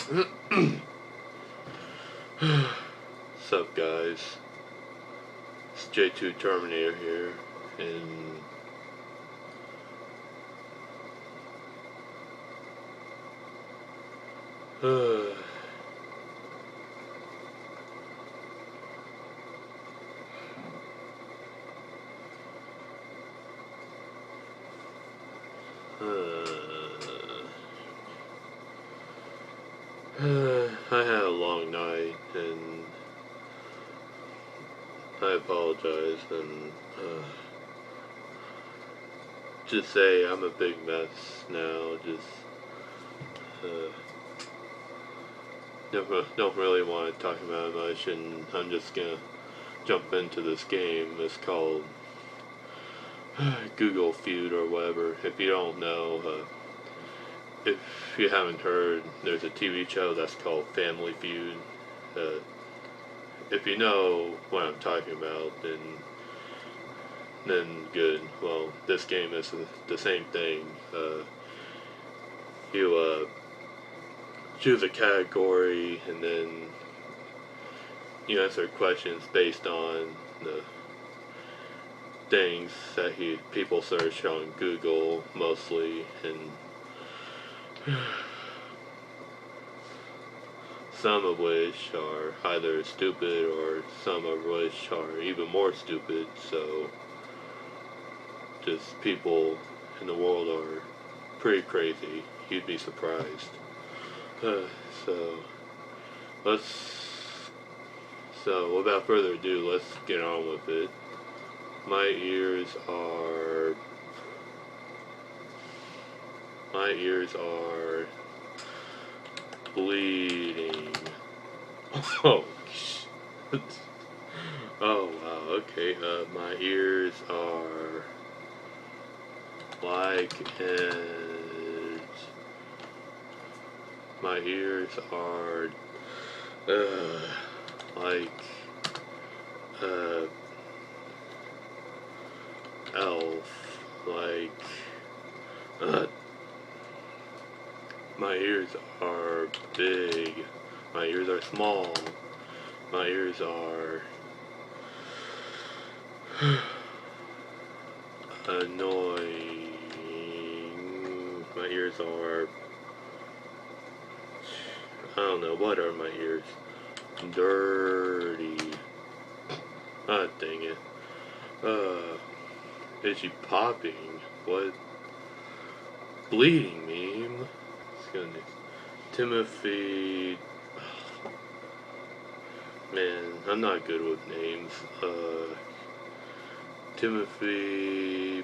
What's up, guys? It's J2 Terminator here, and I had a long night, and I apologize, and just say I'm a big mess now. Just don't really want to talk about it much, and I'm just gonna jump into this game. It's called Google Feud or whatever. If you don't know, if you haven't heard, there's a TV show that's called Family Feud. If you know what I'm talking about, then good. Well, this game is the same thing. You choose a category, and then you answer questions based on the things that people search on Google mostly, and some of which are either stupid or some of which are even more stupid. So just people in the world are pretty crazy. You'd be surprised. So without further ado, let's get on with it. My ears are bleeding. Oh shit. Oh wow, okay. My ears are like it. My ears are like elf. Like my ears are big. My ears are small. My ears are annoying. My ears are, I don't know, what are my ears? Dirty. Ah, dang it. Is she popping? What? Bleeding meme? Goodness. Timothy. Man, I'm not good with names. Timothy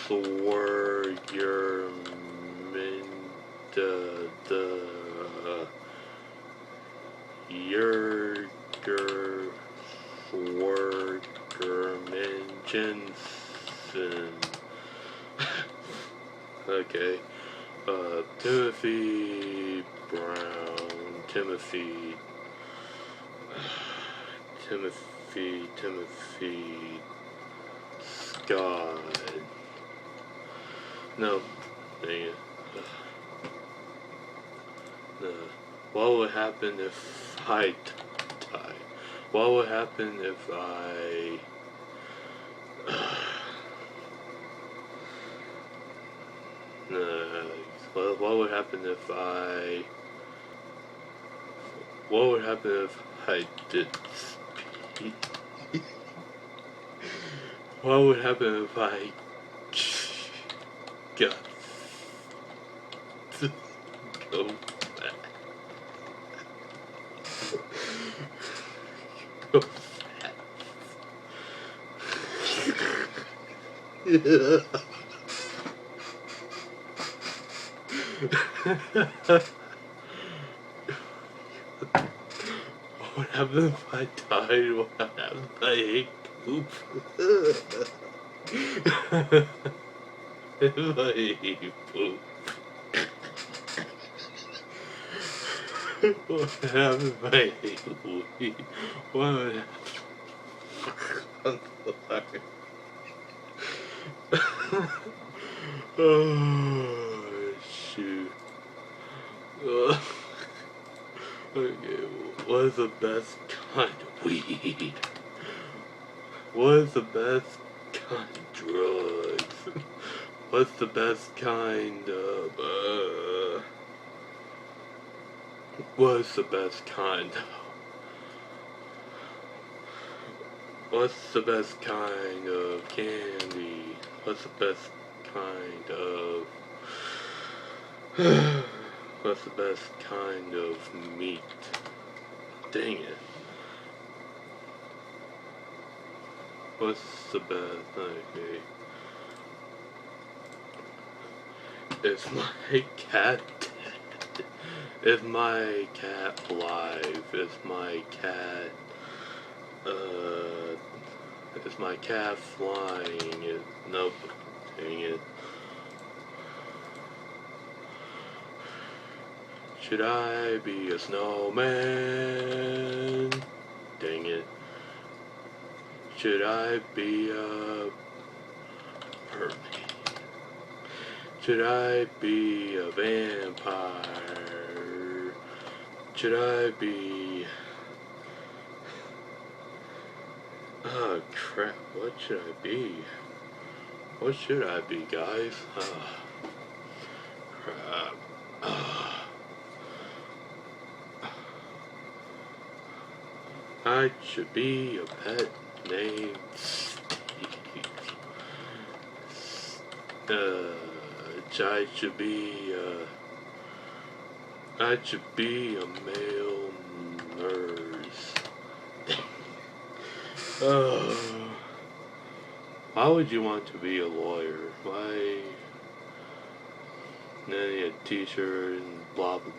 Sworgermenjensen. Okay. Timothy Brown, Timothy Scott. No, dang it. No. What would happen if I die? What would happen if I what would happen if I did speak? What would happen if I got to go back? Go What would happen if I died? What would happen if I ate poop? If I ate poop. What would happen if I ate weed? What would happen? I'm sorry. Oh, shoot. is the best kind of weed? What is the best kind of drugs? What's the best kind of, what's the best kind of, what's the best kind of candy? What's the best kind of, what's the best kind of meat? Dang it. What's the best? Okay. Is my cat dead? Is my cat alive? Is my cat, is my cat flying? Nope. Dang it. Should I be a snowman? Dang it. Should I be a mermaid? Should I be a vampire? Should I be... Oh crap, what should I be? What should I be, guys? Crap. I should be a pet named Steve. I should be a male nurse. Why would you want to be a lawyer? Why? And then you had a t-shirt and blah blah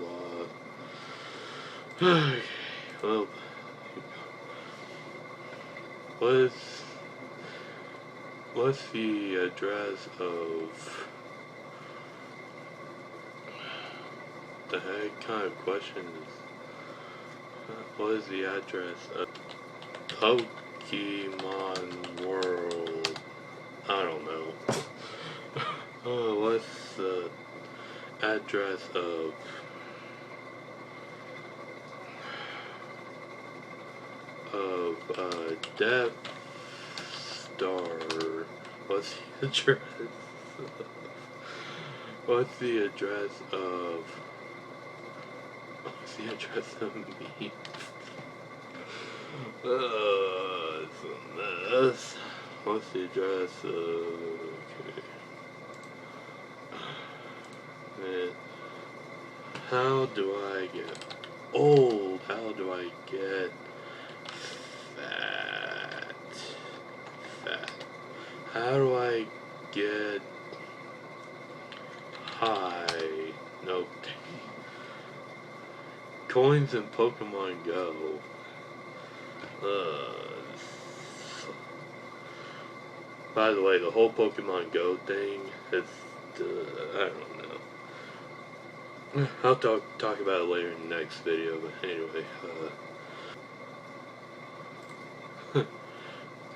blah. Okay, well, what's the address of... The heck kind of question is... What is the address of Pokemon World? I don't know. What's the address of... Death Star? What's the address? What's the address of... What's the address of me? It's a mess. What's the address of... Okay. Man. How do I get old? How do I get fat? How do I get high? Nope. Coins in Pokemon Go. By the way, the whole Pokemon Go thing is, I don't know. I'll talk about it later in the next video, but anyway,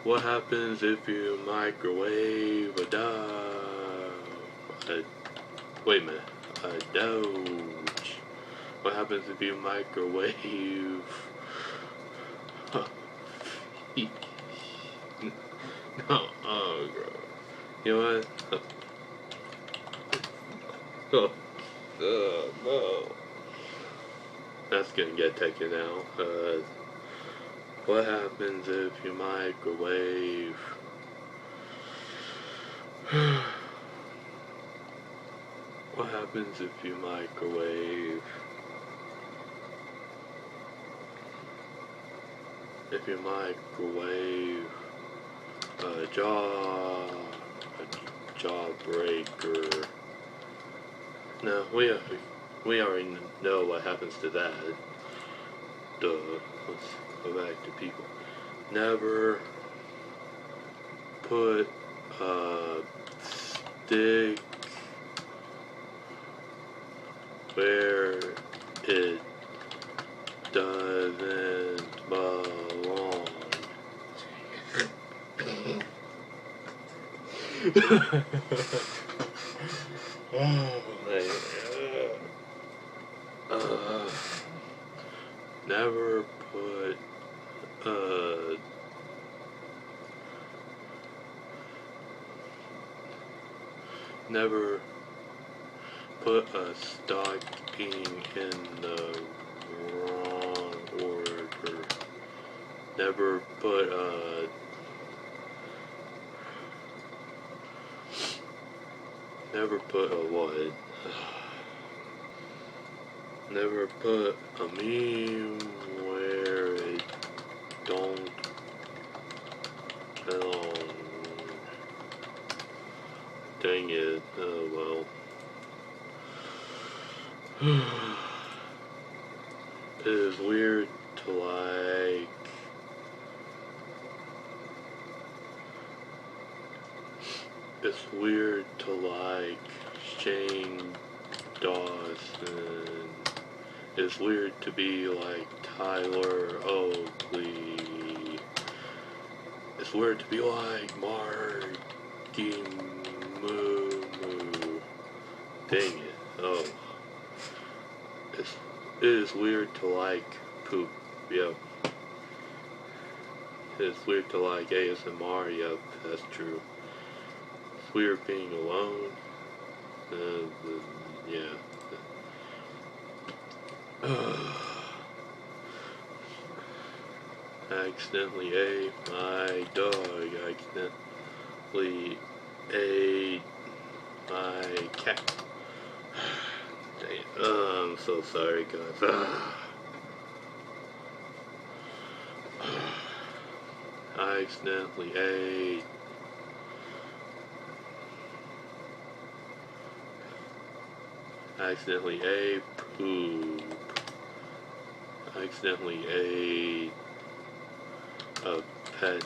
what happens if you microwave a wait a minute, a Doge? What happens if you microwave... No, oh, bro. You know what? No. That's gonna get taken out. What happens if you microwave... What happens if you microwave... If you microwave a jawbreaker? No, we already know what happens to that. Duh. Let's go back to people. Never put a stick where it doesn't belong. Never put never put a stocking in the wrong order. Never put a what? Never put a meme where it don't belong. Dang it. Oh well. It is weird to like it's weird to like Shane Dawson. It's weird to be like Tyler Oakley. It's weird to be like Marky Moo Moo. Dang it. Oh. It is weird to like poop. Yep. It's weird to like ASMR. Yep, that's true. It's weird being alone. Yeah. I accidentally ate my dog. I accidentally ate my cat. Dang it. I'm so sorry, guys. I accidentally ate poop. I accidentally ate a pet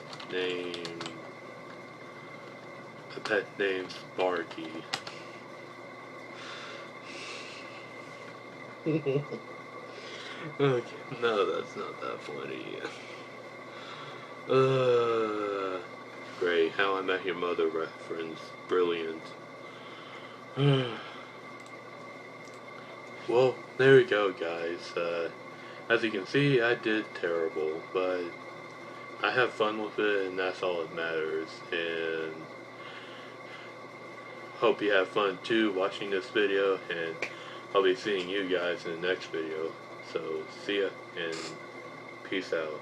named Sparky. Okay, no, that's not that funny. Great, How I Met Your Mother reference, brilliant. Well, there we go, guys. As you can see, I did terrible, but I have fun with it, and that's all that matters. And hope you have fun too watching this video, and I'll be seeing you guys in the next video. So, see ya, and peace out.